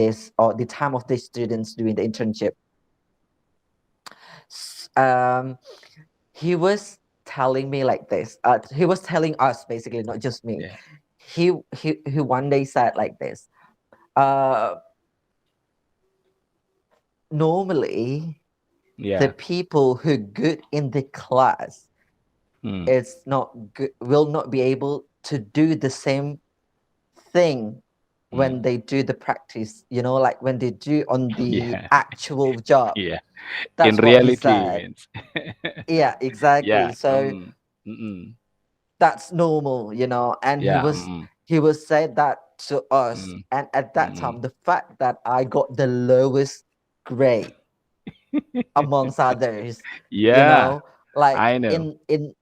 this or the time of the students doing the internship. Um, he was telling me like this. He was telling us basically, not just me. Yeah. He one day said like this. Uh, Normally the Yeah. people who good in the class Mm. is not good, will not be able to do the same thing when Mm. they do the practice, like when they do on the Yeah. actual job. Yeah. In That's what he reality said. means. Yeah, exactly. Yeah. So Mm. that's normal, and he Yeah. was he was said that to us. Mm. And at that Mm. time, the fact that I got the lowest grade amongst others, you Yeah. know, like I know. in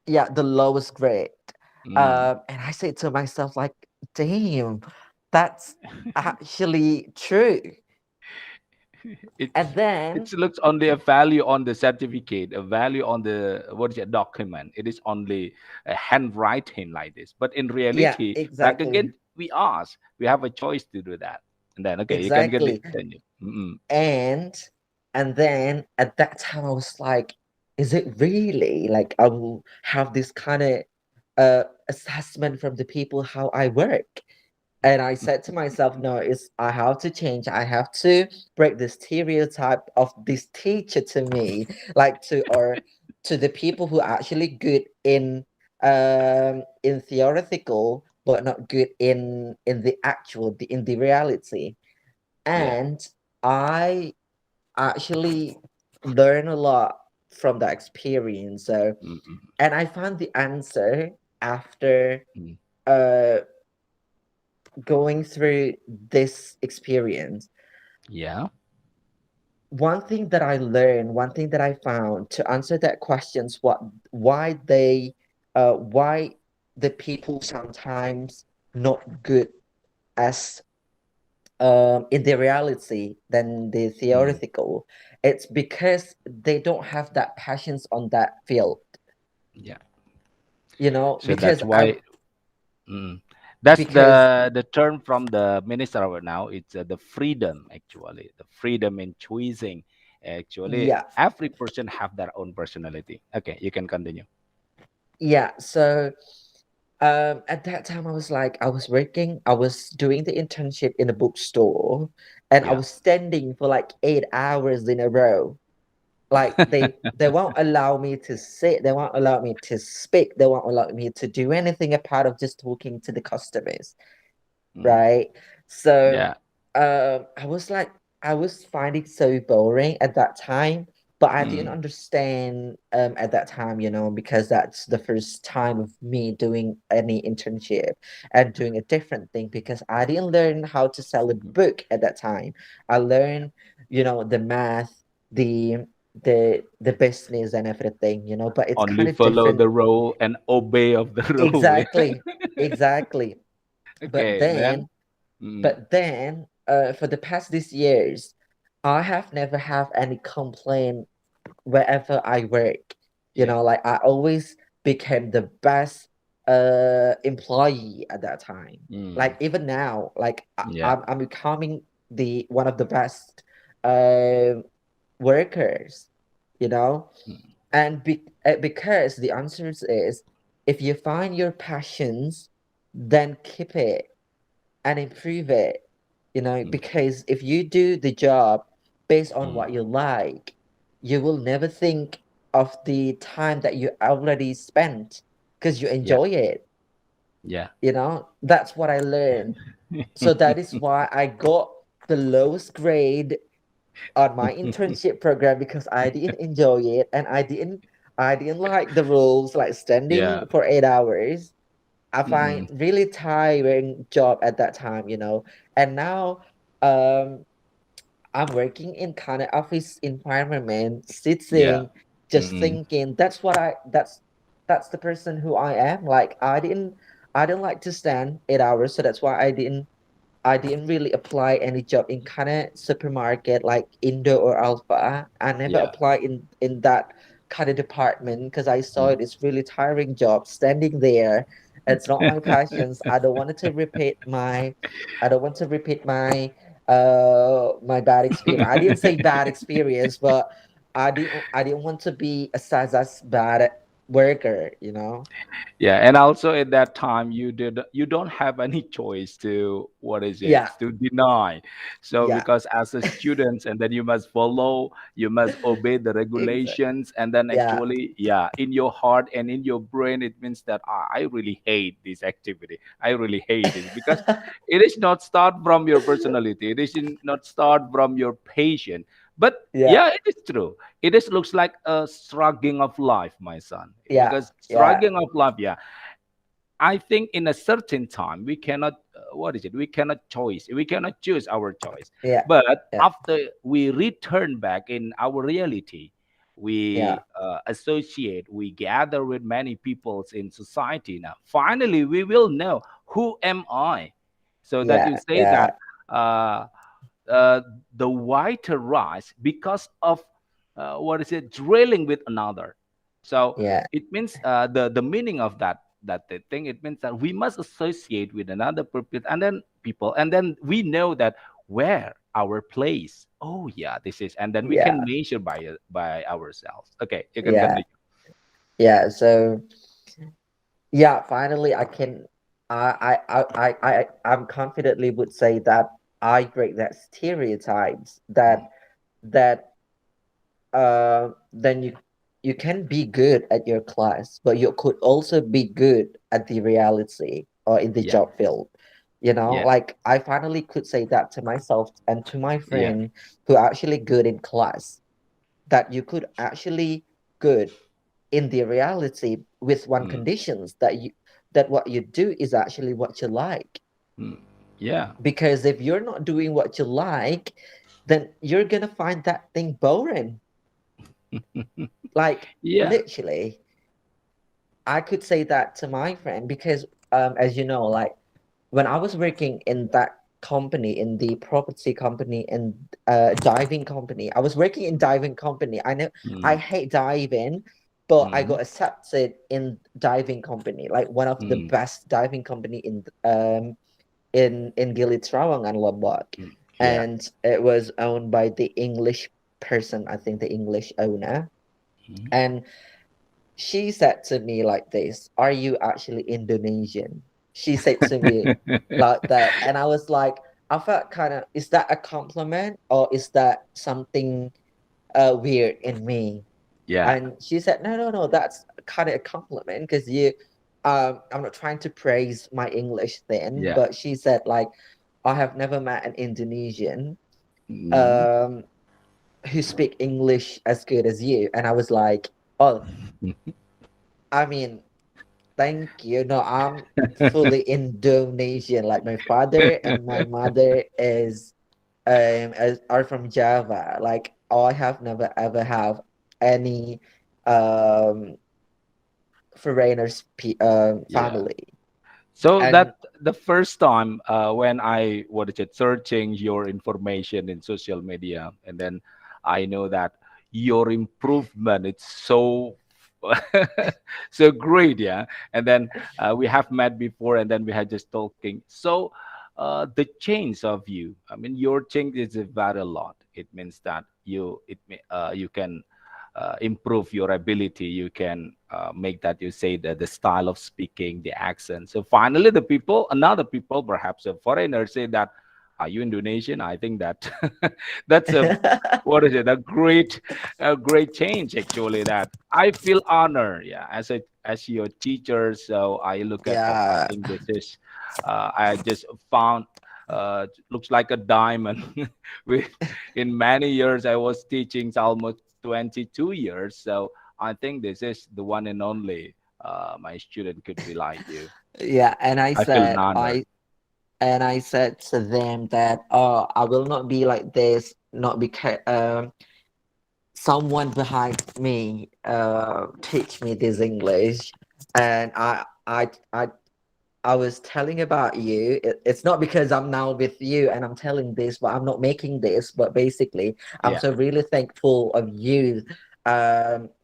yeah, the lowest grade. Mm. And I say to myself, like, damn, that's actually true. It And then, it looks only a value on the certificate, a value on the what is it document. It is only a handwriting like this. But in yeah, reality, back exactly, again, we have a choice to do that. And then okay, you can exactly. continue. Mm-mm. And and then at that time I was like, is it really like I will have this kind of assessment from the people how I work? And I said to myself, no, it's I have to change. I have to break the stereotype of this teacher to me, like to the people who are actually good in theoretical, but not good in the actual in the reality. Yeah. And I actually learn a lot from that experience. So, Mm-mm. and I found the answer after Mm. uh going through this experience. Yeah. One thing that I learned, one thing that I found to answer that questions, why they why the people sometimes not good as in the reality than the Mm. theoretical. It's because they don't have that passions on that field, Yeah. So because that's I why. Mm. That's because the term from the minister right now. It's the freedom actually, the freedom in choosing. Actually, yeah, every person have their own personality. Okay, you can continue. yeah. So at that time I was working, I was doing the internship in a bookstore, and I Yeah. was standing for like 8 hours in a row. Like they won't allow me to sit, they won't allow me to speak, they won't allow me to do anything apart of just talking to the customers, Mm. right? So Yeah. I was like, I was finding so boring at that time, but I didn't Mm. understand at that time, because that's the first time of me doing any internship and doing a different thing, because I didn't learn how to sell a book at that time. I learned, the math, the the business and everything, but it's Only kind of follow different. the rule and obey of the rule. Exactly, exactly. But Okay, then. then Mm. But then, for the past these years, I have never have any complaint wherever I work. Yeah. Like I always became the best employee at that time. Mm. Like even now, like Yeah. I'm becoming the one of the best uh, workers. You know, Mm. and because the answer is, if you find your passions, then keep it and improve it, Mm. because if you do the job based on Mm. what you like, you will never think of the time that you already spent because you Yeah. enjoy it. Yeah. That's what I learned. So that is why I got the lowest grade on my internship program, because I didn't enjoy it, and I didn't like the rules, like standing Yeah. for 8 hours. I find Mm. really tiring job at that time, And now um I'm working in kind of office environment, Yeah. sitting, just Mm. thinking. That's the person who I am. Like I didn't like to stand 8 hours, so that's why I didn't really apply any job in kind of supermarket like Indo or Alpha. I never Yeah. apply in that kind of department because I saw Mm. it's really tiring job standing there. It's not my passions. I don't want to repeat my my bad experience. I didn't say bad experience, but I didn't want to be assessed as bad worker, you know? Yeah, and also at that time you don't have any choice to what is it Yeah, to deny. So yeah, because as a student, and then you must follow, you must obey the exactly. regulations, and then Yeah, actually, yeah, in your heart and in your brain, it means that I really hate this activity. I really hate it because it is not start from your personality. It is not start from your patience. But yeah, yeah, it is true. It is looks like a struggling of life, my son, yeah, because yeah, struggling of life, yeah, I think in a certain time we cannot what is it, we cannot choose our choice. yeah, But yeah, after we return back in our reality, yeah, we associate, we gather with many peoples in society. Now finally we will know who am I, so that you yeah, say yeah, that uh, uh, the whiter rice because of what is it, drilling with another. So yeah, it means the meaning of that thing, it means that we must associate with another purpose, and then people, and then we know that where our place. Oh yeah, this is, and then we yeah, can measure by ourselves. Okay, you can yeah, continue. yeah. So yeah, finally I can I'm confidently would say that I break that stereotypes Mm. that then you can be good at your class, but you could also be good at the reality or in the Yeah, job field. You know, yeah, like I finally could say that to myself and to my yeah. friend who are actually good in class, that you could actually good in the reality with one Mm. conditions that what you do is actually what you like. Mm. Yeah. Because if you're not doing what you like, then you're gonna find that thing boring. Like Yeah. literally, I could say that to my friend because as you know, like when I was working in that company, in the property company and diving company, I was working in diving company. I know I Mm. hate diving, but I Mm. got accepted in diving company, like one of the Mm. best diving company in Gili Trawangan and Lombok. Mm. Yeah. And it was owned by the English person, I think the English owner. Mm. And she said to me like this, "Are you actually Indonesian?" She said to me like that. And I was like, I felt kind of, is that a compliment or is that something weird in me? Yeah. And she said, no, no, no, that's kind of a compliment because I'm not trying to praise my English then, Yeah. but she said like, I have never met an Indonesian Mm. um, who speak English as good as you. And I was like, oh, I mean, thank you. No, I'm fully Indonesian. Like my father and my mother are from Java. Like I have never ever have any um foreigners Yeah. family. So And that the first time when I what is it, searching your information in social media, and then I know that your improvement it's so so great, yeah. And then we have met before, and then we had just talking. So the change of you, I mean, your change is very a lot. It means that you can improve your ability, you can make that, you say, the style of speaking, the accent. So finally the people, another people, perhaps a foreigner, say that, are you Indonesian? I think that that's a what is it, a great change actually, that I feel honored, yeah, as your teacher. So I look at, oh, I yeah, think this is I just found looks like a diamond with, in many years I was teaching almost 22 years. So I think this is the one and only my student could be like you. yeah. I feel honored. And I said to them that I will not be like this, not because someone behind me teach me this English, and I was telling about you. It's not because I'm now with you and I'm telling this, but I'm not making this. But basically, I'm Yeah, so really thankful of you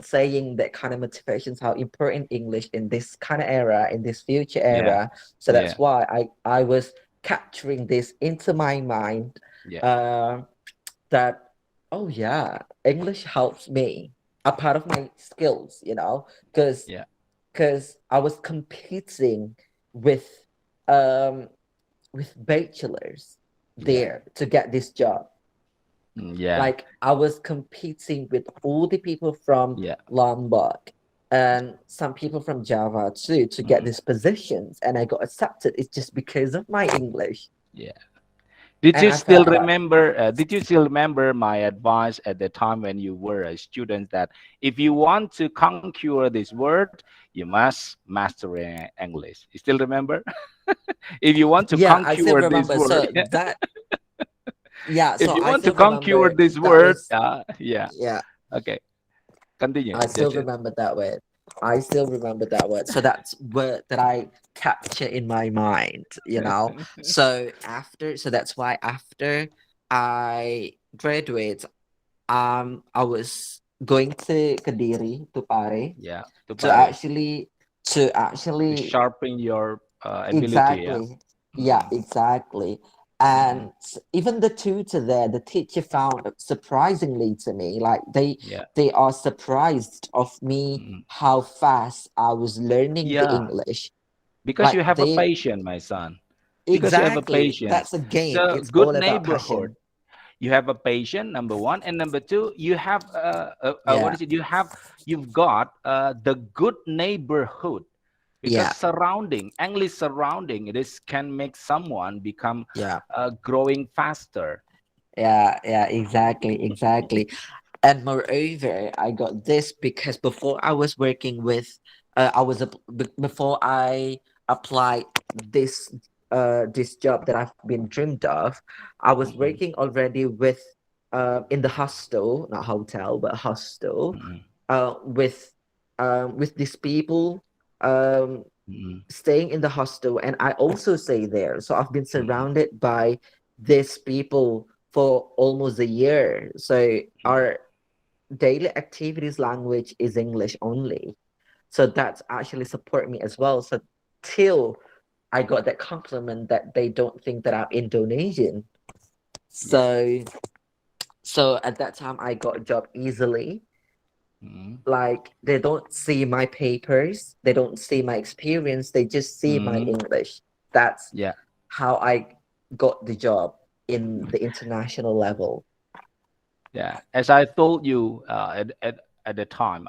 saying that kind of motivations, how important English in this kind of era, in this future yeah, era. So yeah. that's why I was capturing this into my mind Yeah. Um, that, oh yeah, English helps me. A part of my skills, because Yeah. I was competing with um with bachelors Yeah. there to get this job. Yeah. Like I was competing with all the people from Yeah. Lombok and some people from Java too to get Mm, these positions, and I got accepted. It's just because of my English, yeah. Did and you I still felt like, remember? Did you still remember my advice at the time when you were a student that if you want to conquer this word, you must master English? You still remember? If you want to yeah, I still conquer this remember. word, So that, yeah, if so you I want to still conquer remember this that word, was, yeah, yeah, okay, continue, I still Justin. remember that word. I still remember that word. So that's word that I capture in my mind. So so that's why after I graduate, I was going to Kediri to Pare Yeah, to to Pare, actually to to actually sharpen your ability. Yeah. exactly. Yeah, Mm, exactly. mm, And even the tutor there, the teacher found surprisingly to me, like yeah. they are surprised of me Mm, how fast I was learning the yeah. English. Because Like you have a they passion, my son. Because you have a exactly, patience. that's a game. The It's good all about neighborhood. passion. You have a patient, number one, and number two, you have what Yeah, is it? You've got the good neighborhood because yeah, surrounding English surrounding this can make someone become yeah, growing faster. yeah, exactly, exactly. And moreover, I got this because before I was working with, before I applied this this job that I've been dreamed of, I was Mm-mm, working already with in the hostel, not hotel, but hostel, mm-mm, with these people um mm-mm, staying in the hostel, and I also stay there. So I've been mm-mm, surrounded by these people for almost a year. So mm. our daily activities language is English only. So that's actually support me as well. So till I got that compliment that they don't think that I'm Indonesian. Yeah. So at that time I got a job easily. Mm-mm, Like they don't see my papers, they don't see my experience, they just see my mm-mm. English. That's Yeah. how I got the job in the international level. Yeah, as I told you at the time,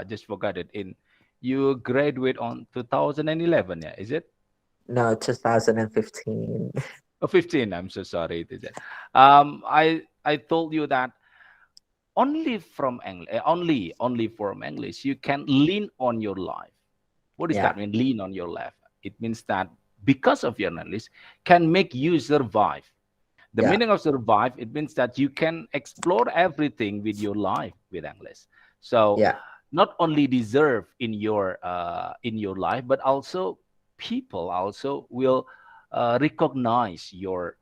just forgot it. In you graduate on 2011, yeah, is it? No, 2015. Oh, 15. I'm so sorry. It is it. I told you that only from English, only from English, you can lean on your life. What does Yeah, that mean? Lean on your life. It means that because of your English, can make you survive. The yeah, meaning of survive, it means that you can explore everything with your life with English. So yeah, not only deserve in your life, but also people also will recognize your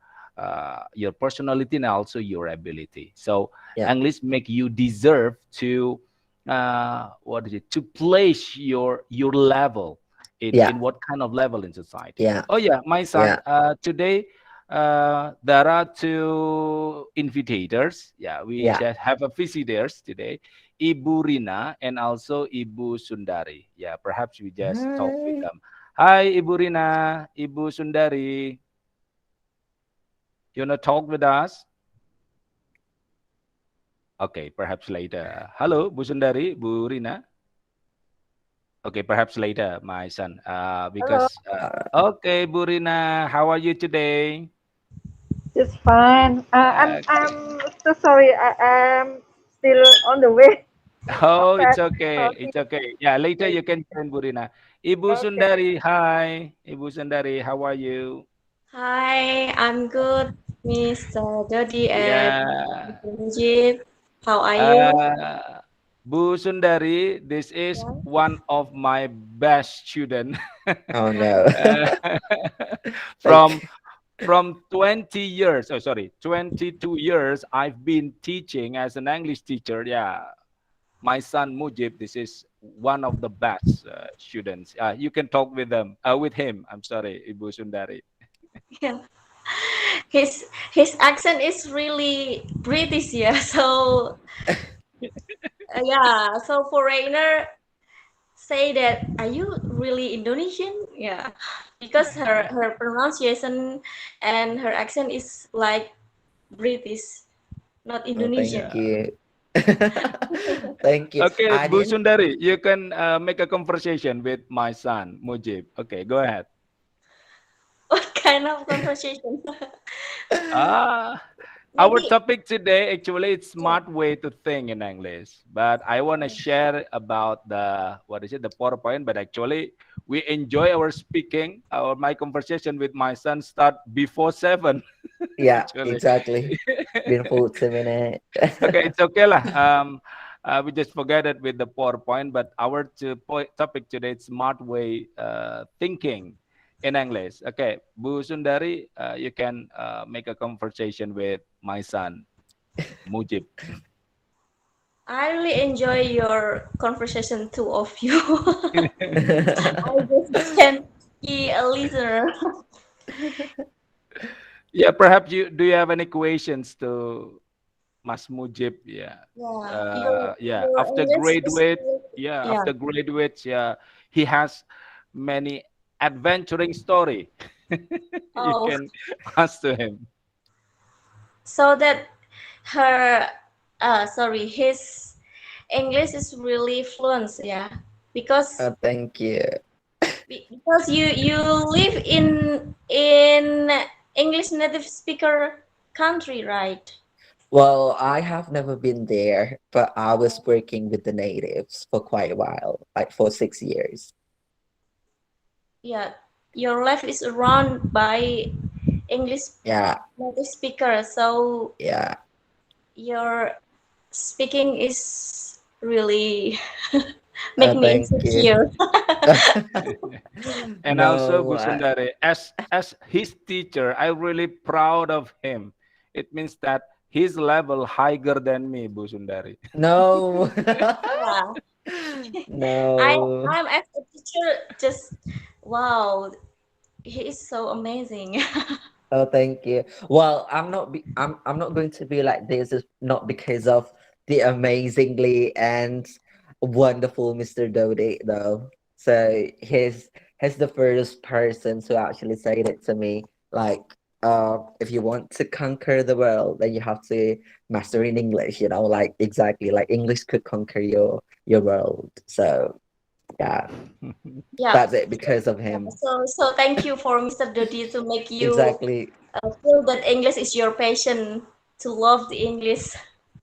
personality and also your ability. So yeah, English make you deserve to what is it, to place your level yeah, in what kind of level in society. yeah, Oh yeah, my son, yeah, today there are two invitators. Yeah, we yeah. just have a visitors today, Ibu Rina and also Ibu Sundari. Yeah, perhaps we just talk with Hi. them. Hi, Ibu Rina, Ibu Sundari. You wanna talk with us? Okay, perhaps later. Hello, Bu Sundari, Bu Rina. Okay, perhaps later, my son. Hello, Because okay, Bu Rina, how are you today? just fine. Okay. I'm so sorry. I'm still on the way. Oh, it's But okay. talking. It's okay. Yeah, later you can join Burina. Ibu Okay. Sundari, hi. Ibu Sundari, how are you? Hi, I'm good, Mr. Jody and Yeah. Mr. Najib. How are you? Uh, Bu Sundari, this is Yeah. one of my best student. Oh no. Uh, from Like, from 20 years, oh sorry, 22 years I've been teaching as an English teacher. Yeah, my son Mujib, this is one of the best students. You can talk with him. I'm sorry, Ibu Sundari. Yeah. his accent is really British, yeah. So yeah, so foreigner say that, are you really Indonesian? Yeah, because her pronunciation and her accent is like British, not Oh, Indonesian. thank Yeah. you. Thank you. Okay, I Bu didn't. Sundari, you can make a conversation with my son, Mujib. Okay, go ahead. What kind of conversation? Ah, our Maybe, topic today actually it's yeah. smart way to think in English, but I want to share about the what is it the PowerPoint. But actually, we enjoy our speaking. Our my conversation with my son start before 7. Yeah, Actually, exactly. Been 40 minutes. okay, it's okay lah. We just forget it with the PowerPoint, but our topic today is smart way thinking in English. Okay, Bu Sundari, you can make a conversation with my son Mujib. I really enjoy your conversation, two of you. I just can be a listener. Yeah, perhaps you have any questions to Mas Mujib? Yeah, Yeah, your yeah. your After English is graduate, really, yeah, yeah. after graduate, yeah, he has many adventuring story. You Oh, can ask to him. so that her, sorry, his English is really fluent, yeah, because Oh, thank you. because you live in English native speaker country, right? Well, I have never been there, but I was working with the natives for quite a while, like for 6 years. Yeah, your life is around by English Yeah, native speaker, so yeah. your speaking is really make Oh, me thank you. insecure. And also No, Bu Sundari, as his teacher, I'm really proud of him. It means that his level higher than me, Bu Sundari. no, Yeah, I no. I'm as a teacher just wow, he is so amazing. Oh, thank you. Well, I'm not going to be like this is not because of the amazingly and wonderful Mr. Dodi though. So he's the first person to actually say it to me. Like, if you want to conquer the world, then you have to master in English, like exactly like English could conquer your world. So yeah, Yeah. that's it because of him. So thank you for Mr. Dodi to make you Exactly. feel that English is your passion, to love the English.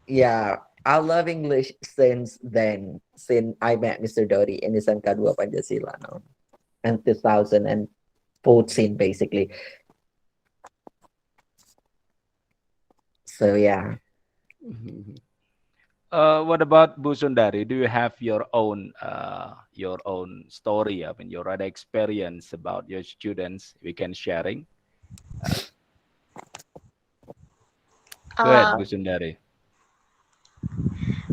Yeah, I love English since then, since I met Mr. Dodi in SMK 2 Pancasila no, in 2014 basically. So yeah. What about Bu Sundari? Do you have your own story? I mean, your other experience about your students we can sharing? Go ahead, Uh, Bu Sundari.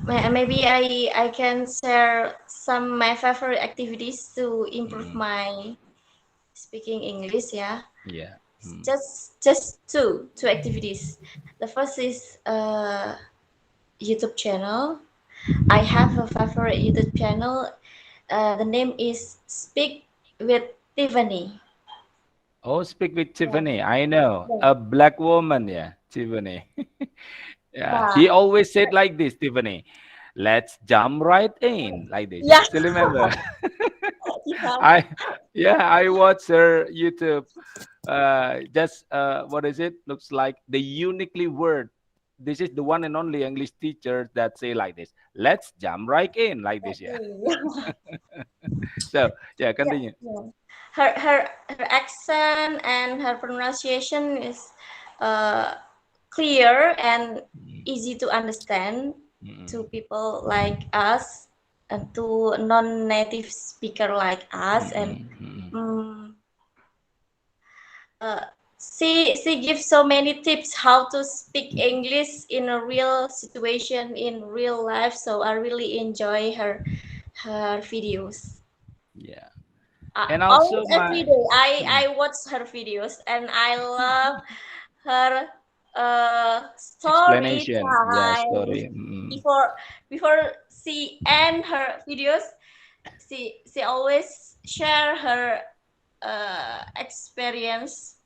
maybe I can share some my favorite activities to improve Mm, my speaking English. Yeah, yeah. Mm. just two activities. The first is YouTube channel. I have a favorite YouTube channel. The name is Speak with Tiffany. Oh, speak with Yeah, Tiffany. I know yeah, a black woman. Yeah, Tiffany. Yeah, yeah, he always said like this, Tiffany. Let's jump right in, like this. yeah. Still remember? Yeah. I yeah, I watch her YouTube. Just what is it? Looks like the uniquely word. This is the one and only English teacher that say like this. Let's jump right in, like this. Yeah. So yeah, Yeah, continue. yeah. Her accent and her pronunciation is uh, clear and Mm, easy to understand to mm, people like us and to non-native speaker like us. And mm, mm, um, uh, she gives so many tips how to speak English in a real situation in real life. So I really enjoy her videos. yeah. And also Almost my every day I mm, watch her videos and I love her story Explanation. Yeah, time story. Mm. before she end her videos. She always share her experience.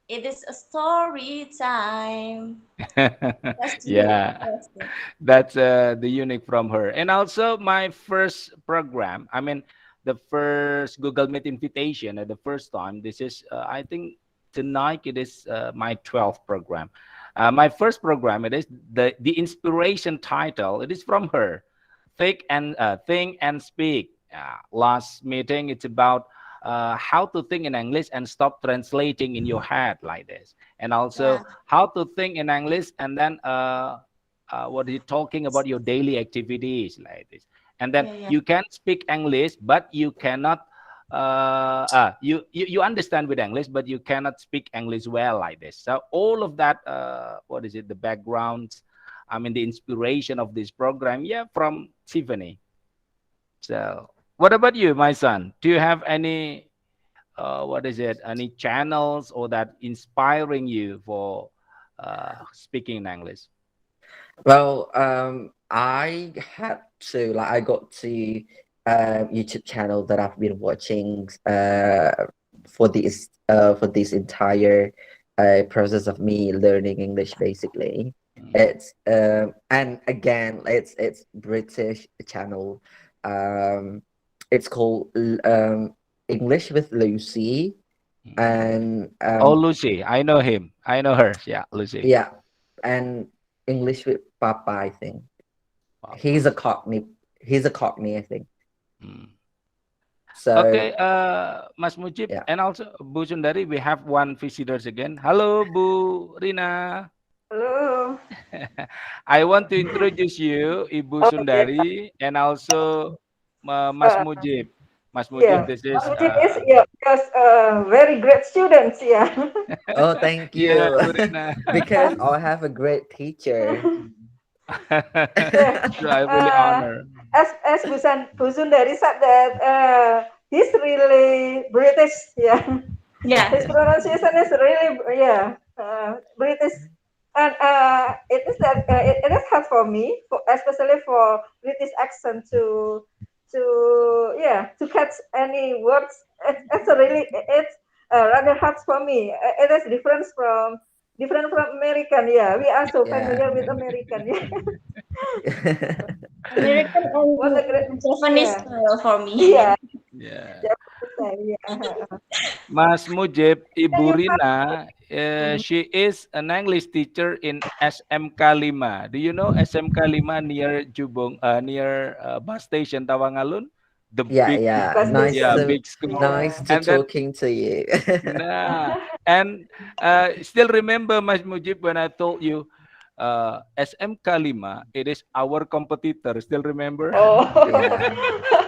It is a story time. That's really Yeah, interesting. that's the unique from her. And also my first program, I mean the first Google Meet invitation at the first time. This is I think tonight it is my 12th program. My first program, it is the inspiration title, it is from her. Think and speak. Last meeting, it's about how to think in English and stop translating in your head like this, and Yeah, also how to think in English and then what is it, talking about your daily activities like this, and then yeah, yeah, you can speak English, but you cannot. You understand with English, but you cannot speak English well like this. So all of that, what is it? The backgrounds, I mean, the inspiration of this program, yeah, from Tiffany. So, what about you, my son? Do you have any, what is it, any channels or that inspiring you for speaking in English? Well, I had to like I got to YouTube channel that I've been watching for this entire process of me learning English basically. Mm. It's and again it's British channel. Um it's called English with Lucy Mm. and Oh, Lucy, I know him. I know her. Yeah, Lucy. yeah, and English with Papa, I think. Papa. He's a Cockney. He's a Cockney, I think. Mm. So Okay, Mas Mujib, yeah, and also Bu Sundari, we have one visitors again. Hello, Bu Rina. Hello. I want to introduce you, Ibu Oh yeah. Sundari, and also Mas Uh, Mujib. Mas Mujib, yeah. this Mas is Mujib is yeah, because very great students. Yeah. oh, thank yeah, you. Bu Rina. Because I have a great teacher. Yeah. So I really Uh, honor. as Buzundari said that he's really British. Yeah. yeah, His pronunciation is really yeah British, and it is that it is hard for me, especially for British accent to to catch any words. It's really it's rather hard for me. It is different from American. Yeah, we are so Yeah. familiar with American. Yeah, American what a great and Japanese yeah style for me. yeah Yeah. Japanese style, yeah. Mas Mujib, Can Ibu you Rina, mhm. she is an English teacher in SMK 5. Do you know SMK 5 near Jubong, near bus station Tawangalun? The Yeah, big, yeah. Bus Nice yeah, station? to big school. nice Yeah. to And then, talking to you. nah, and still remember, Mas Mujib, when I told you SMK 5, it is our competitor. Still remember? Oh. Yeah.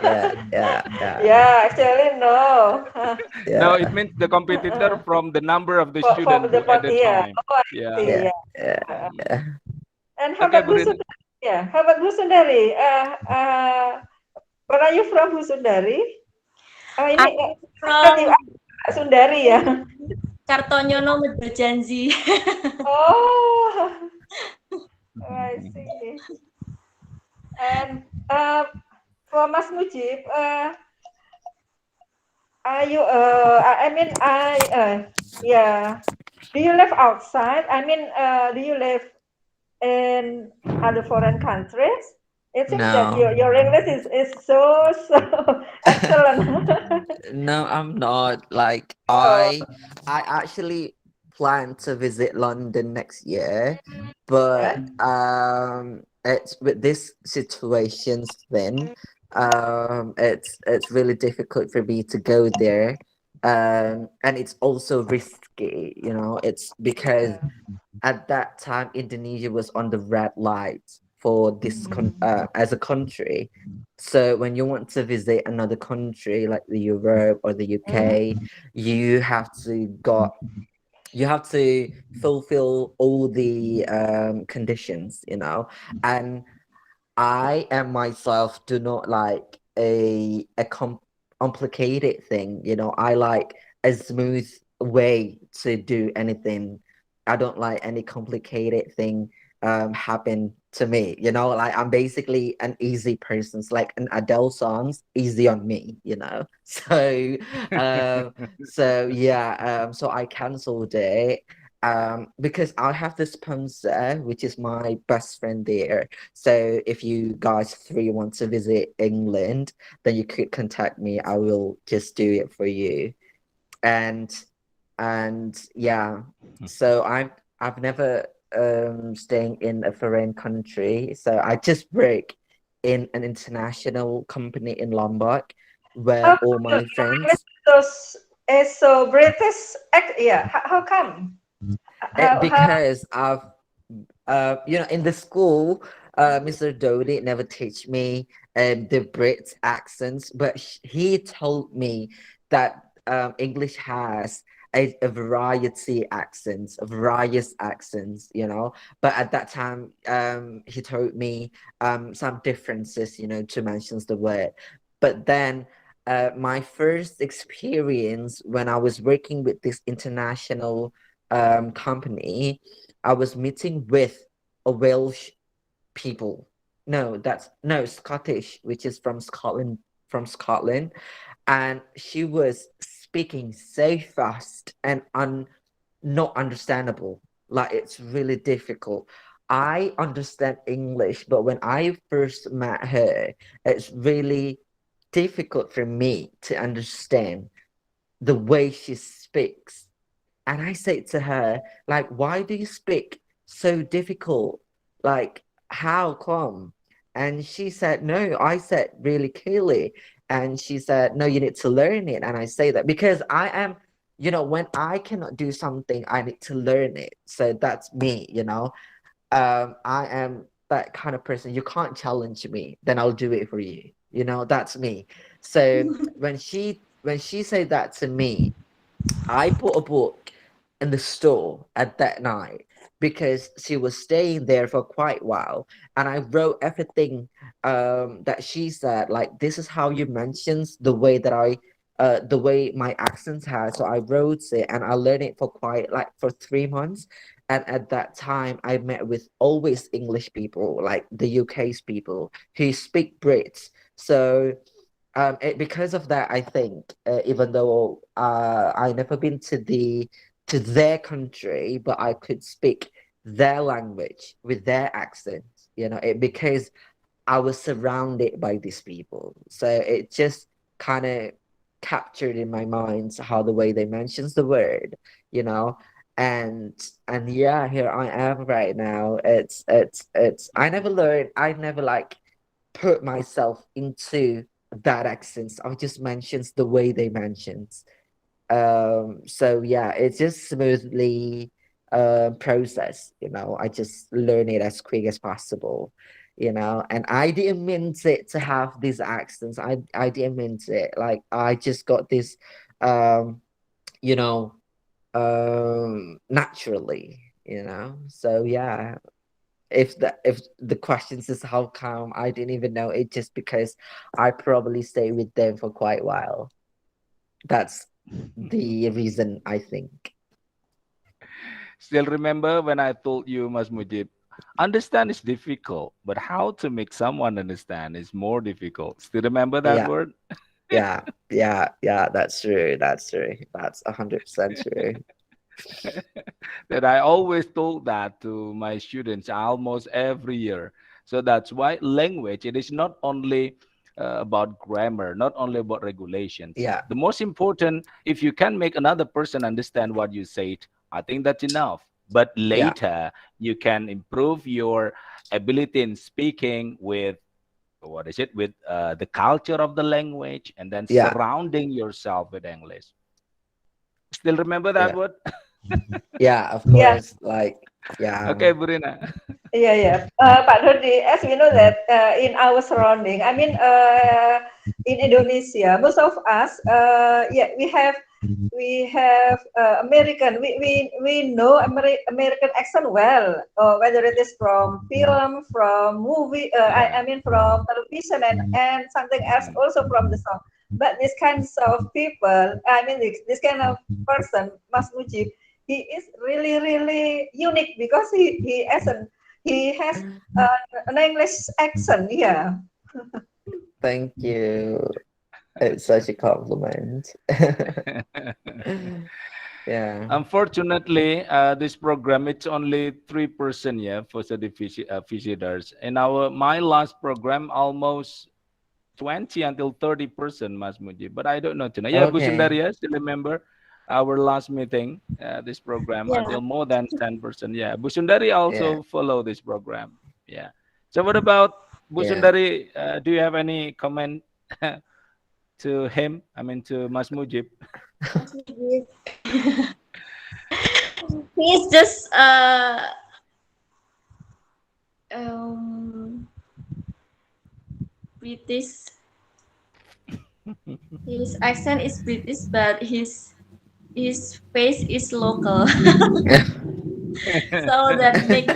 Yeah, yeah, yeah, Yeah, actually no. No, it yeah, means the competitor from the number of the For student the at part, the yeah. time. Oh, I Yeah. see. yeah, Yeah. yeah, Mm. yeah. And how Okay, about Burin. Husundari? Yeah. How about Husundari? Where are you from, Husundari? Oh, I'm ini kan you from are Sundari ya. Kartonyono Medajanji. Oh, I see. And for Mas Mujib, are you? I mean, yeah. Do you live outside? I mean, do you live in other foreign countries? It seems that No, your English is so excellent. no, I'm not. Like Oh, I actually plan to visit London next year, yeah. but it's with this situations then, it's really difficult for me to go there. And it's also risky, you know, it's because Yeah. at that time Indonesia was on the red light for as a country. So when you want to visit another country like the Europe or the Mhm. UK, you have to got you have to fulfill all the conditions, you know. And I am myself do not like a complicated thing, you know. I like a smooth way to do anything. I don't like any complicated thing happen to me. Like I'm basically an easy person. It's like an Adele songs, easy on me. Um, so yeah, so I cancelled it. Because I have this sponsor, which is my best friend there. So if you guys three want to visit England, then you could contact me. I will just do it for you. And yeah, so I've never staying in a foreign country. So I just work in an international company in Lombok where How all come my friends so British act? Yeah, how come? How because I've in the school, Mr. Dodi never teach me the Brit accents, but he told me that English has a variety accents, various accents, But at that time, he told me some differences, to mention the word. But then, my first experience when I was working with this international company, I was meeting with a Welsh people. No, that's no Scottish, which is from Scotland, and she was speaking so fast and not understandable. Like it's really difficult. I understand English, but when I first met her, it's really difficult for me to understand the way she speaks. And I said to her, like, why do you speak so difficult? Like, how come? And she said, no, I said really clearly. And she said, no, you need to learn it. And I say that because I am, when I cannot do something, I need to learn it. So that's me. I am that kind of person. You can't challenge me, then I'll do it for you. That's me. So when she said that to me, I bought a book in the store at that night because she was staying there for quite a while, and I wrote everything that she said. Like this is how you mentions the way my accents had. So I wrote it and I learned it for quite like for 3 months. And at that time, I met with always English people, like the UK's people who speak Brits. So because of that, I think even though I never been to their country, but I could speak their language with their accent. Because I was surrounded by these people, so it just kind of captured in my mind how the way they mentions the word, you know, and yeah, here I am right now. It's I never learned. I never like put myself into that accents. I just mentions the way they mentions. So yeah, it's just smoothly process. I just learn it as quick as possible. And I didn't mean it to have these accents. I didn't mean it. Like I just got this, um, you know, naturally. So yeah, if the questions is how come I didn't even know it, just because I probably stayed with them for quite a while. That's the reason, I think. Still remember when I told you, Mas Mujib, understand is difficult, but how to make someone understand is more difficult. Still remember that Yeah, word? yeah, that's true. That's true. That's 100% true. That I always told that to my students almost every year. So that's why language, it is not only about grammar, not only about regulations. Yeah, The most important, if you can make another person understand what you said, I think that's enough. But yeah, later, you can improve your ability in speaking with what is it with the culture of the language, and then yeah, surrounding yourself with English. Still remember that yeah, word? yeah, of yeah. course. Like, yeah, Okay, Burina. Yeah, yeah. Pak Dodi, as we know that in our surrounding, I mean, in Indonesia, most of us, yeah, we have American. We know American accent well, whether it is from film, from movie. I Yeah. mean, from television and something else also from the song. But this kinds of people, I mean, this kind of person, Mas Mujib, he is really really unique because he has an English accent. Yeah. Thank you. It's such a compliment. Yeah. Unfortunately, this program it's only 3%, yeah, for study visitors. In our my last program, almost 20 until 30%, Mas Muji. But I don't know tonight. Yeah, Bu Okay. Sundaria, still remember our last meeting, this program Yeah. until more than 10%. Yeah, Bu Sundari Yeah. also follow this program. Yeah. So what about Bu Yeah. Sundari? Do you have any comment to him? I mean to Mas Mujib? He's just um British. His accent is British, but his face is local. So that make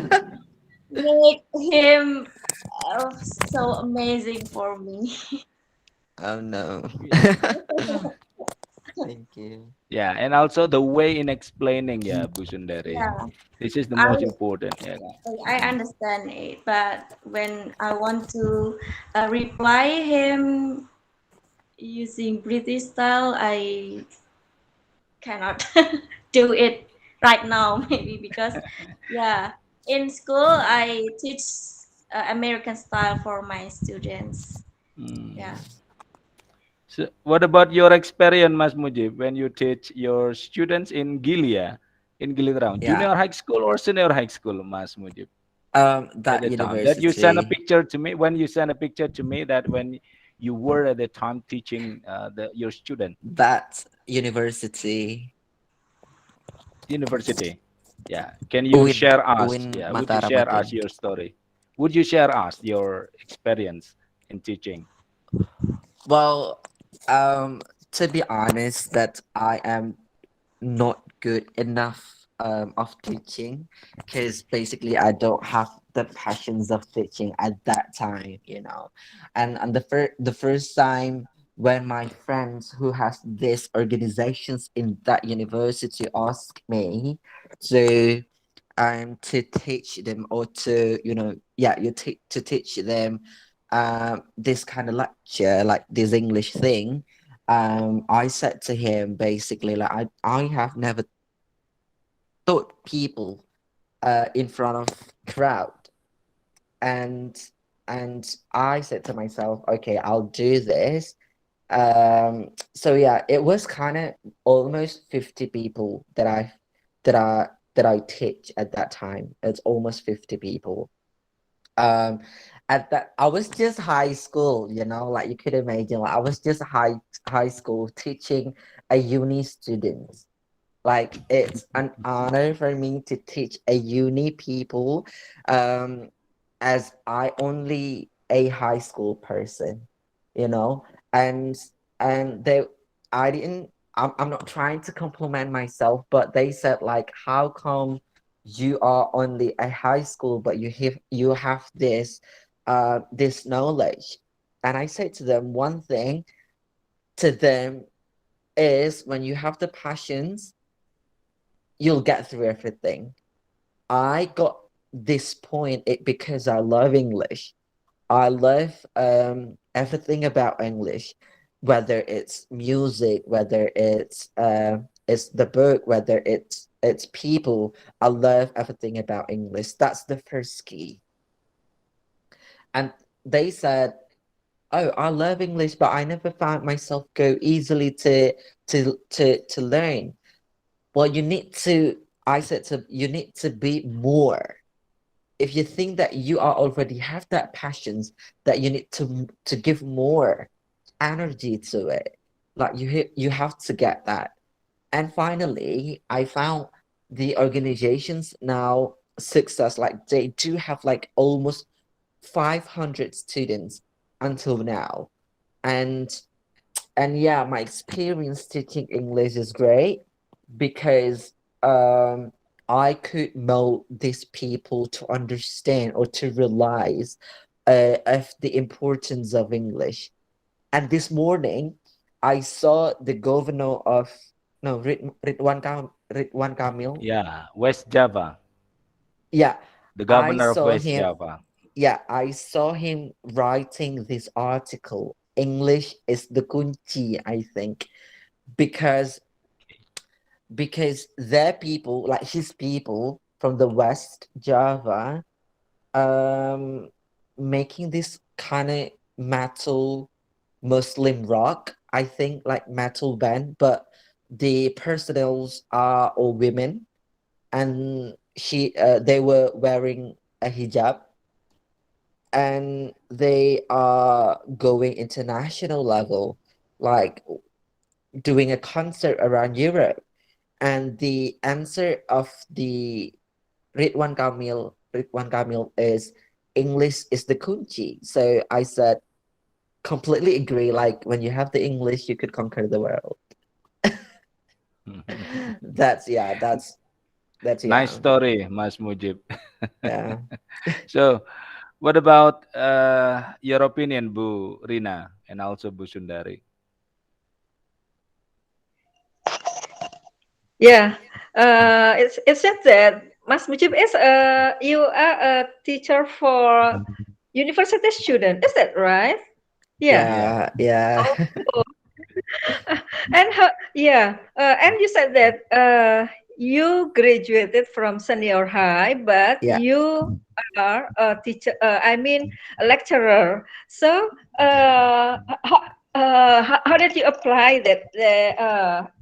him so amazing for me. Oh no. Thank you. Yeah, and also the way in explaining, yeah, Bu Sundari. Yeah, This is the I most important. Yeah. I understand it, but when I want to reply him using British style, I cannot do it right now. Maybe because yeah, in school I teach American style for my students. Hmm. Yeah. So what about your experience, Mas Mujib, when you teach your students in Gilia, in Gilitraun, Yeah. junior high school or senior high school, Mas Mujib, at That the time? That you send a university. picture to me, when you send a picture to me that when you were at the time teaching your student, That university. university. Yeah. Can you share us? Uin Yeah. Would you share us Mataramatun. your story? Would you share us your experience in teaching? Well, to be honest, that I am not good enough of teaching because basically I don't have the passions of teaching at that time, and the first time when my friends who has these organizations in that university asked me to to teach them, or to to teach them this kind of lecture, like this English thing. I said to him basically, like, I have never taught people in front of crowd, and I said to myself, okay, I'll do this. So yeah, it was kind of almost 50 people that I teach at that time. It's almost 50 people. um at that, I was just high school, like you could imagine, like I was just high school teaching a uni student. Like, it's an honor for me to teach a uni people, um as I only a high school person, you know and they I didn't I'm not trying to compliment myself, but they said, like, how come you are only a high school but you have this knowledge? And I said to them, one thing to them is, when you have the passions, you'll get through everything. I got this point because I love English. I love everything about English, whether it's music, whether it's the book, whether it's people. I love everything about English. That's the first key. And they said, "Oh, I love English, but I never found myself go easily to learn." Well, I said, you need to be more. If you think that you are already have that passions, that you need to give more energy to it, like you have to get that. And finally, I found the organizations now success, like they do have like almost 500 students until now. And and yeah, my experience teaching English is great because I could mold these people to understand or to realize of the importance of English. And this morning, I saw the governor of no Ridwan Ridwan Kamil. Yeah, West Java, Yeah, the I governor of saw West him. Java. Yeah, I saw him writing this article. English is the kunci, I think, because their people, like his people from the West Java, um, making this kind of metal Muslim rock, I think, like metal band, but the personnels are all women, and they were wearing a hijab, and they are going international level, like doing a concert around Europe. And the answer of the Ridwan Kamil is English is the kunci. So I said, completely agree. Like when you have the English, you could conquer the world. That's yeah, that's Nice yeah, story, Mas Mujib. yeah. So, what about your opinion, Bu Rina, and also Bu Sundari? Yeah, it's just that Mas Mujib is you are a teacher for university student. Is that right? Yeah. Yeah. Yeah, yeah. Oh, and how, yeah, and you said that you graduated from senior high, but Yeah. you are a teacher. I mean, a lecturer. So, how, how did you apply that?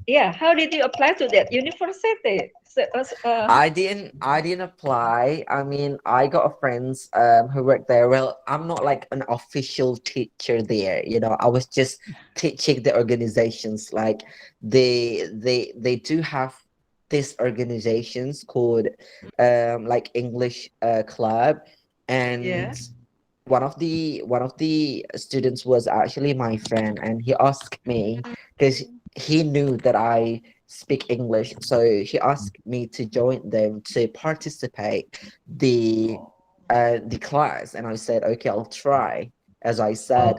Yeah, how did you apply to that university? So, I didn't apply. I mean, I got a friends who work there. Well, I'm not like an official teacher there, I was just teaching the organizations. Like they do have these organizations called like English club, yeah, and one of the students was actually my friend, and he asked me because he knew that I speak English, so he asked me to join them to participate the the class, and I said, okay, I'll try. As I said,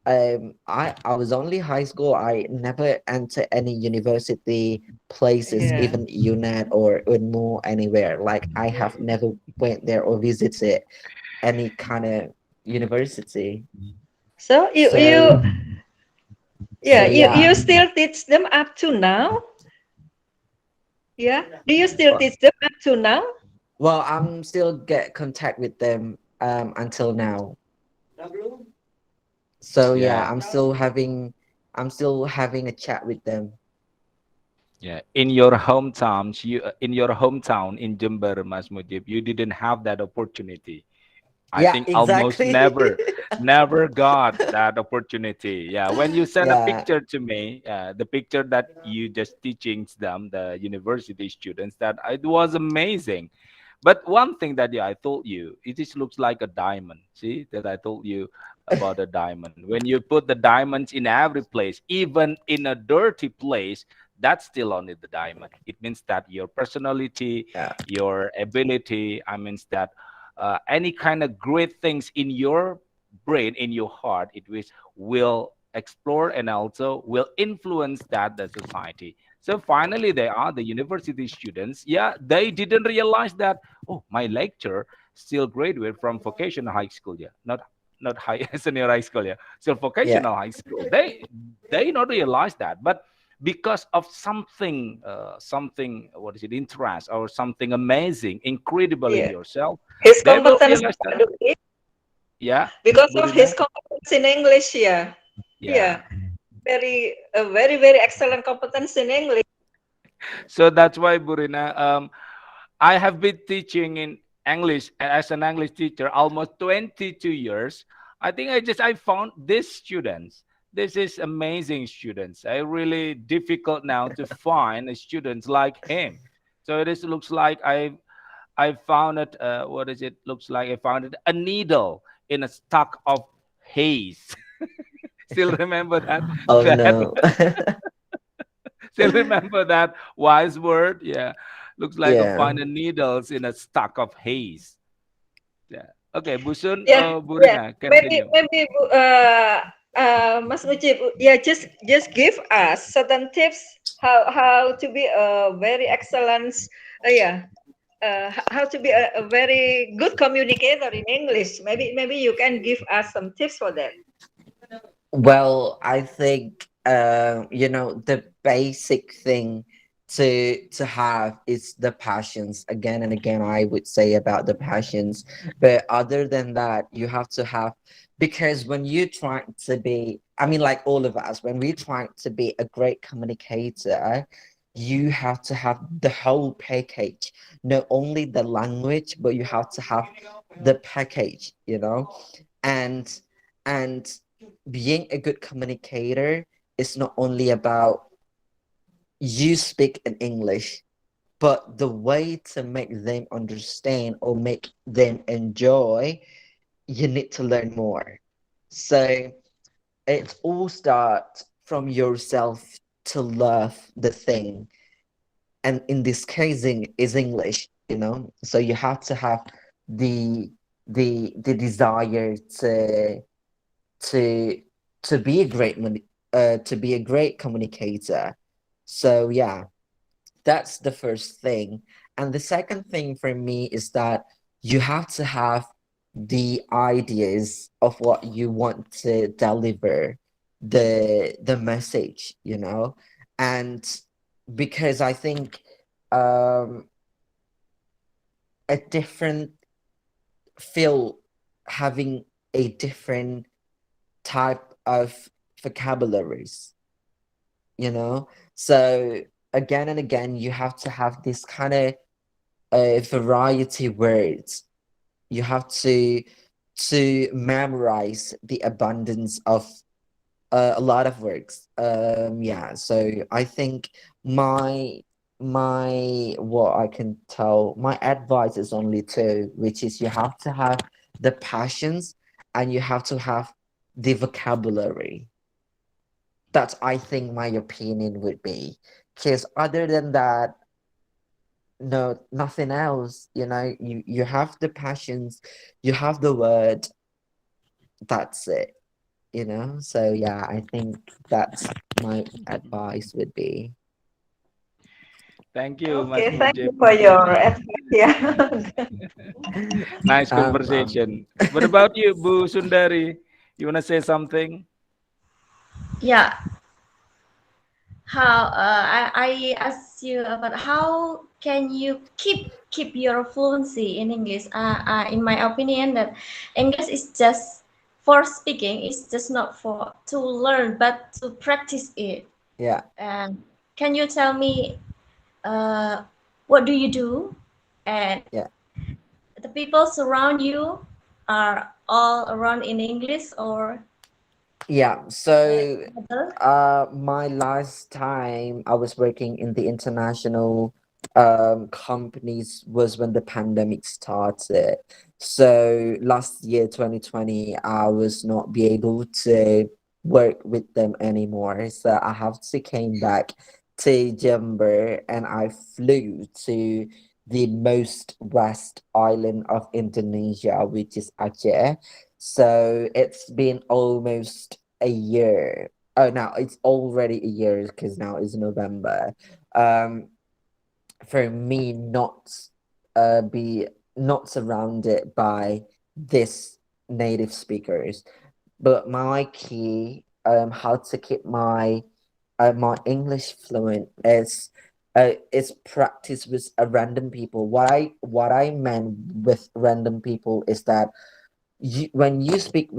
I was only high school. I never entered any university places, yeah. even UNED or UNMO, anywhere. Like I have never went there or visited any kind of university. So So yeah, yeah. you still teach them up to now? Yeah. Do you still Well, teach them up to now? I'm still get contact with them until now. So yeah, Yeah. I'm still having a chat with them. Yeah. In your hometowns, in your hometown in Jember, Mas Mujib, you didn't have that opportunity. I Yeah, think almost exactly. never got that opportunity. Yeah, when you send a Yeah. picture to me, the picture that you just teaching them, the university students, that it was amazing. But one thing that, yeah, I told you, it just looks like a diamond. See that I told you about a diamond. When you put the diamonds in every place, even in a dirty place, that's still only the diamond. It means that your personality, Yeah. your ability, I means that any kind of great things in your brain, in your heart, will explore and also will influence that the society. So finally, they are the university students. Yeah, they didn't realize that. Oh, my lecturer still graduate from vocational high school. Yeah, not high senior high school. Yeah, still Yeah. vocational high school. They not realize that, but because of something, what is it, interest or something amazing, incredible in Yeah. yourself, His they will competence, realize that. Yeah, because of his Burina. competence in English. Yeah. Yeah. Yeah. Very excellent competence in English. So that's why, Burina, I have been teaching in English as an English teacher almost 22 years. I think I found these students. This is amazing students. I really difficult now to find students like him. So this looks like I found it. What is it? Looks like I found it a needle in a stock of haze. Still remember that Oh that no. Still remember that wise word? Yeah. Looks like a Yeah. find a needles in a stock of haze. Yeah. Okay, Busun, Yeah, yeah. Burina, Maybe continue. maybe Mas Mujib, yeah, just give us certain tips how to be a very excellent, yeah, how to be a very good communicator in English. Maybe you can give us some tips for that. Well, I think the basic thing to have is the passions. Again and again, I would say about the passions. But other than that, you have to have, because when you try to be, I mean, like all of us, when we try to be a great communicator, you have to have the whole package, not only the language, but you have to have the package, and and being a good communicator is not only about you speak in English, but the way to make them understand or make them enjoy, you need to learn more. So it all starts from yourself to love the thing. And in this casing is English. So you have to have the desire to to be a to be a great communicator. So yeah, that's the first thing. And the second thing for me is that you have to have the ideas of what you want to deliver, the message. And because I think um a different feel having a different type of vocabularies. So again and again, you have to have this kind of variety words. You have to memorize the abundance of a lot of words. Yeah, so I think my what I can tell, my advice is only two, which is you have to have the passions and you have to have the vocabulary. That's, I think, my opinion would be. Because other than that, no, nothing else. You have the passions, you have the word. That's it. So yeah, I think that's my advice would be. Thank you, Mas Okay, thank you Mujib. for your advice. Yeah. Nice Um, conversation. What about you, Bu Sundari? You wanna say something? Yeah, how I asked you about how can you keep your fluency in English. In my opinion, that English is just for speaking. It's just not for to learn, but to practice it. yeah. And can you tell me uh, what do you do, and Yeah. the people surround you are all around in English or Yeah. So other? my last time I was working in the international companies was when the pandemic started. So last year, 2020, I was not be able to work with them anymore. So I have to came back to Jember and I flew to the most west island of Indonesia, which is Aceh. So it's been almost a year. Oh, now it's already a year because now it's November. Um, for me not be not surrounded by this native speakers, but my key how to keep my English fluent is practice with a random people. What I meant with random people is that when you speak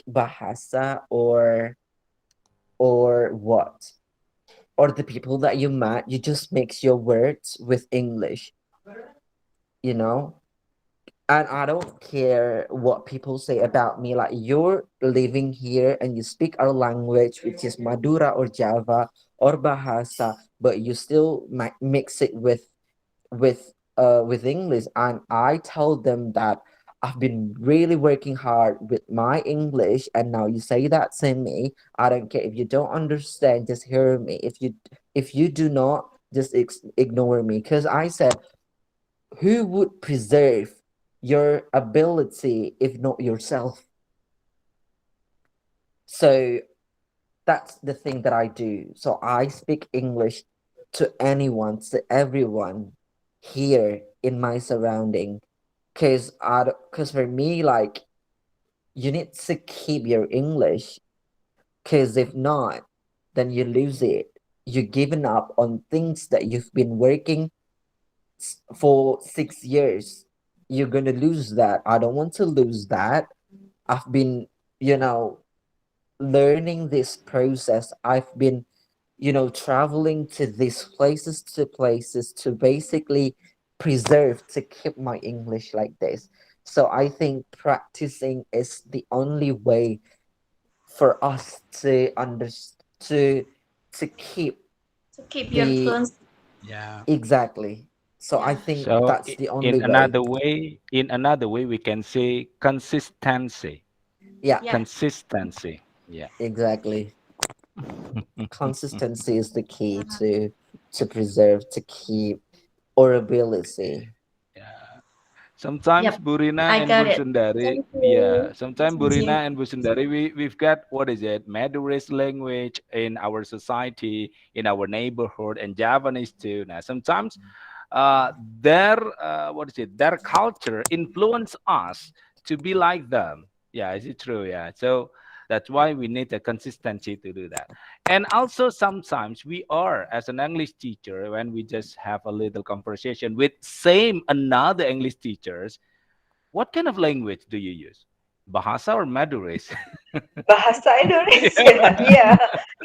bahasa or what or the people that you met, you just mix your words with English, you know and I don't care what people say about me. Like, you're living here and you speak our language, which is Madura or Java or Bahasa, but you still mix it with English. And I tell them that I've been really working hard with my English, and now you say that to me. I don't care if you don't understand, just hear me. If you do not, just ignore me. Because I said, who would preserve your ability if not yourself? So that's the thing that I do. So I speak English to anyone, to everyone here in my surrounding. Cause for me, like, you need to keep your English. Cause if not, then you lose it. You're giving up on things that you've been working for 6 years. You're gonna lose that. I don't want to lose that. I've been, you know, learning this process. I've been, traveling to these places to basically preserve, to keep my English like this. So I think practicing is the only way for us to to keep to keep your the fluency. Yeah. exactly. So I Yeah. think So that's the only way. in another way, we can say consistency. Yeah, Yeah. Consistency. Yeah. exactly. Consistency is the key to preserve, to keep our ability. Yeah. Sometimes Yep. Burina I and got it. Busundari, Thank you. yeah. Sometimes Thank you. Burina and Busundari, we've got what is it? Madurese language in our society, in our neighborhood, and Javanese too. Now, sometimes uh, their what is it? Their culture influence us to be like them. Yeah, is it true? Yeah. So that's why we need a consistency to do that. And also sometimes we are as an English teacher when we just have a little conversation with same another English teachers. What kind of language do you use? Bahasa or Madurese? Bahasa Indonesia. Yeah. Yeah,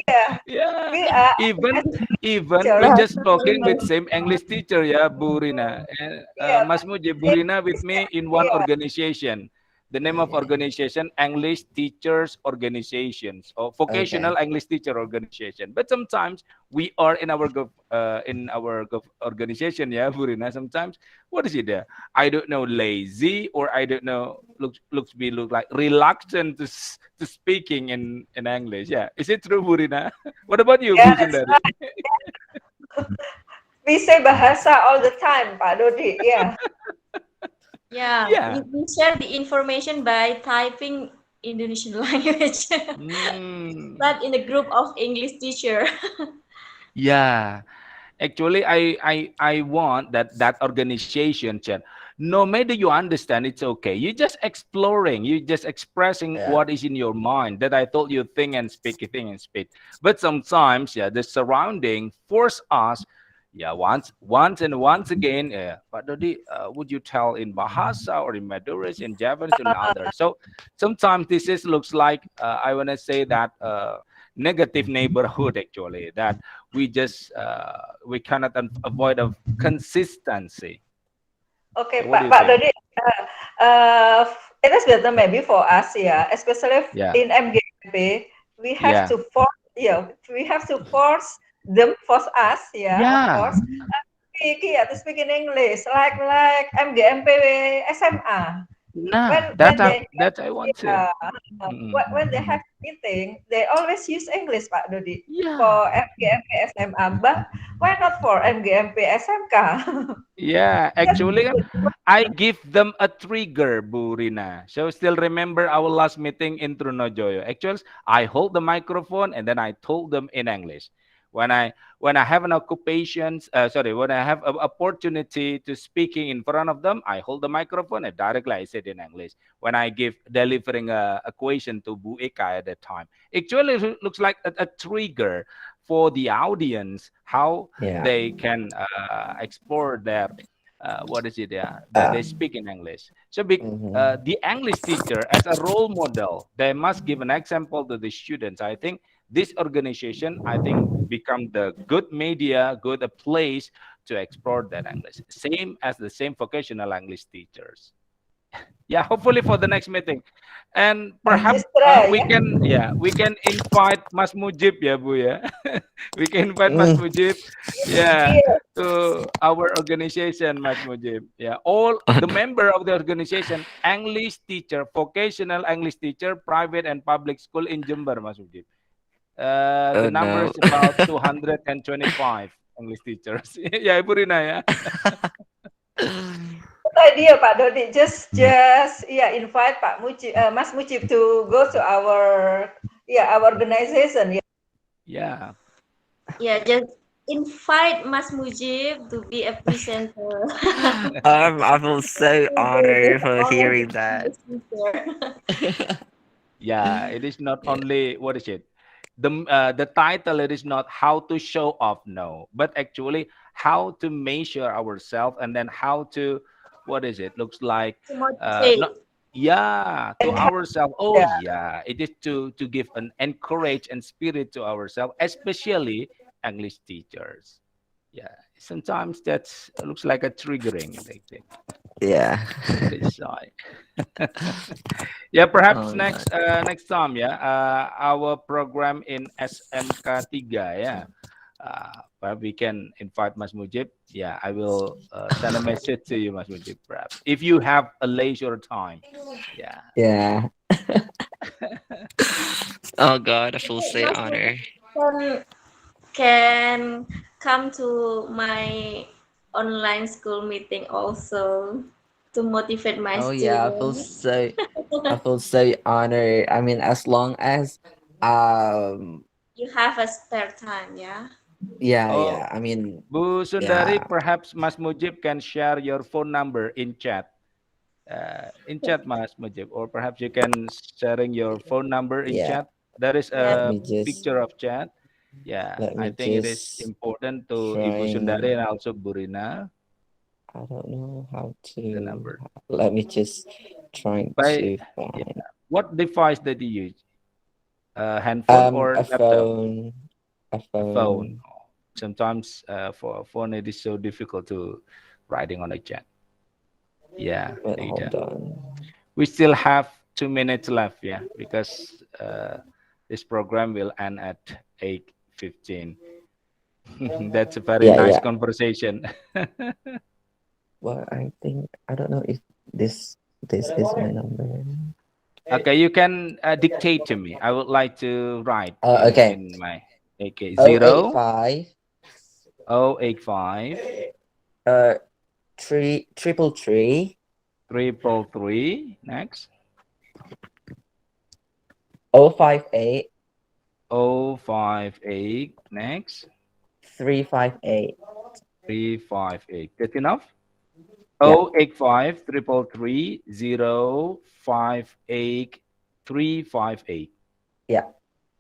yeah. Yeah, We are even even we teacher. Bahasa just talking with Indonesia. same English teacher ya, Bu Rina. And, Yeah, Mas Mujib, Bu in Rina with me in one yeah, organization. The name of Okay. organization English Teachers Organizations or Okay. Vocational English Teacher Organization. But sometimes we are in our organization, yeah, Bu Rina. Sometimes what is it there? I don't know, lazy or I don't know. Look like reluctant to speaking in English. Yeah, is it true, Burina? What about you, yeah. Bu That's Sundari? right. We say bahasa all the time, Pak Dodi. Yeah, Yeah. Yeah. We share the information by typing Indonesian language. Mm, Not in a group of English teacher. yeah. Actually, I want that organization, Chen. No matter you understand, it's okay. You're just exploring. You're just expressing Yeah. what is in your mind. That I told you, think and speak, think and speak. But sometimes, yeah, the surrounding force us. Yeah, once again. But Dodi, would you tell in Bahasa or in Madurese, in Javanese, and others? So sometimes this is looks like I want to say that negative neighborhood actually that we cannot avoid of consistency. okay, So what do you Pak think? Dodi. Uh, it is better maybe for us, yeah, especially Yeah, in MGMP. We have yeah, to force, yeah, we have to force them, force us, yeah, of yeah. course, speak, yeah, to speak in English, like MGMP SMA. Nah, When they that I want to. yeah, Mm. when they have meeting, they always use English, Pak Dodi, Yeah, for MGMP SMA. But why not for MGMP SMK? yeah. Just Actually, kan, I give them a trigger, Bu Rina. So still remember our last meeting in Trunojoyo. Actually, I hold the microphone and then I told them in English. When I have an occupation, sorry, when I have an opportunity to speaking in front of them, I hold the microphone and directly I said in English. When I give delivering a equation to Bu Eka at that time, actually it looks like a trigger for the audience how Yeah. they can explore their what is it? Yeah, that Uh, they speak in English. So mhm. the English teacher as a role model, they must give an example to the students. I think this organization, I think, become the good media, good a place to explore that English. Same as the same vocational English teachers. Yeah, hopefully for the next meeting, and perhaps just try, we yeah. can, yeah, we can invite Mas Mujib ya, Bu ya. We can invite Mas Mm. Mujib, yeah, Yeah. to our organization, Mas Mujib. Yeah, all the member of the organization, English teacher, vocational English teacher, private and public school in Jember, Mas Mujib. Oh The number no. is about 225 English teachers. Yeah, Ibu Rina ya. Good idea, Pak Dodi. Just yeah, invite Mas Mujib to go to our our organization. Yeah. Yeah, just invite Mas Mujib to be a presenter. I feel so honored It's for honor to hearing be that. a speaker. Yeah, it is not only what is it? The title it is not how to show off, no, but actually how to measure ourselves and then how to what is it? Looks like To not motivate. yeah to And ourselves. Oh yeah, yeah, it is to give an encourage and spirit to ourselves, especially English teachers. Yeah, sometimes that's looks like a triggering thing. Yeah. That is shy. Yeah, perhaps Oh my. next time, yeah, our program in SMK 3, yeah. Perhaps we can invite Mas Mujib. Yeah, I will send a message to you, Mas Mujib, perhaps. If you have a leisure time. Yeah. Yeah. Oh God, I feel so Mas honored. Mujib can come to my online school meeting also to motivate my Oh yeah, students. I feel so honored. I mean, as long as um You have a spare time, yeah? yeah, Oh, yeah. I mean, Bu Sundari, yeah. perhaps Mas Mujib can share your phone number in chat, Mas Mujib, or perhaps you can sharing your phone number in Yeah. chat. There is Yeah. Let a me just picture of chat. Yeah, let I me think it is just important to Ibu trying Sundari and also Burina, I don't know how the to number. let me just trying By to yeah, find what device that you use? Handphone or a laptop? phone. A A phone. phone. Sometimes for a phone it is so difficult to writing on a chat. Yeah, But there you go. hold on. We still have 2 minutes left, yeah, because this program will end at 8:15. That's a very Yeah, nice yeah. conversation. Well, I think I don't know if this is my number. Okay, you can dictate to me. I would like to write Okay. in my okay Oh eight 0 five 085 uh three triple three 333 next 058 058 next 358. 358. That's enough. Yeah, 085 333 058 358. yeah,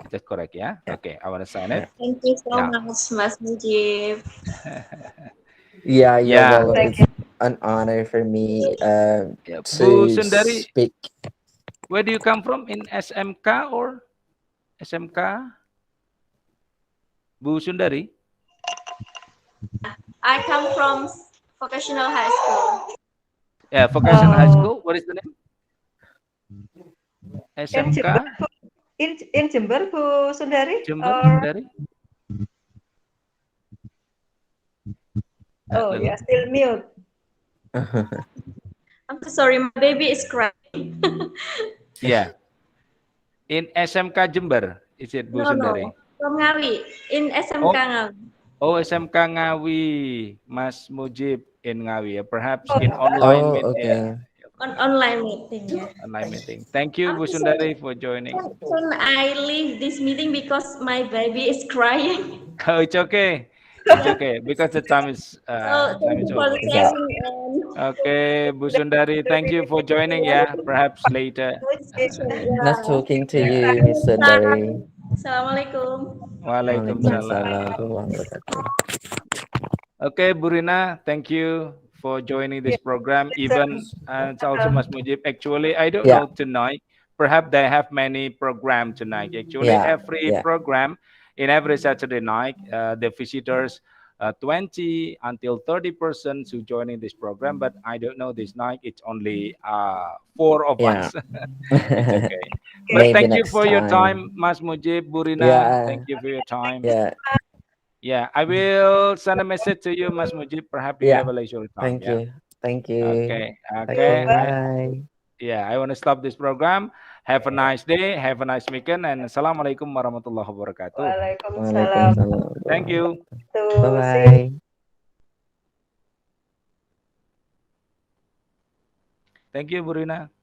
That's correct, yeah? yeah, Okay, I want to sign yeah. it. Thank you so Yeah. much, Mas Mujib. Yeah, you're Yeah. welcome. thank It's you. an honor for me Yeah. Bu to Sundari, speak. where do you come from? In SMK or SMK? Bu Sundari? I come from vocational high school. Yeah, Vocational High Oh, School. What is the name? in Jember, SMK? in Jember, Bu Sundari, Jember, or Sundari? oh Hello. yeah, still mute. I'm so sorry, my baby is crying. Yeah. In SMK Jember, is it Bu No, Sundari? no, from Ngawi, in SMK Oh, Ngawi. oh, SMK Ngawi, Mas Mujib in Ngawi. Perhaps Oh, in online Oh, meet, yeah, okay. On online meeting, yeah. online meeting. Thank you, I'm Bu so sorry. Sundari, for joining. Can I leave this meeting because my baby is crying? Oh, it's okay. It's okay because So time thank is you for the over. Yeah. sharing and Okay, Bu Sundari, thank you for joining. Yeah, perhaps later. discussion. Nice Yeah. talking to Yeah. you, Miss Sundari. Assalamualaikum. Waalaikumsalam Waalaikumsalam. warahmatullahi wabarakatuh. Okay, Burina, thank you for joining this program. Even it's also Mas Mujib. Actually, I don't Yeah, know tonight. Perhaps they have many program tonight. Actually, yeah, every yeah, program in every Saturday night, the visitors 20 until 30% who joining this program. But I don't know this night. It's only four of yeah. us. It's okay. But Maybe thank you next for your time, time. Mas Mujib, Burina. Yeah, Thank you for your time. yeah, Yeah, I will send a message to you, Mas Mujib. Perhaps you yeah. have a leisure time. Thank Yeah. you. Thank you. Okay. Thank Okay. you. Bye. I want to stop this program. Have a nice day. Have a nice weekend. And Assalamualaikum warahmatullahi wabarakatuh. Waalaikumsalam. Thank Waalaikumsalam. you. To see you. Bye-bye. Thank you, Burina.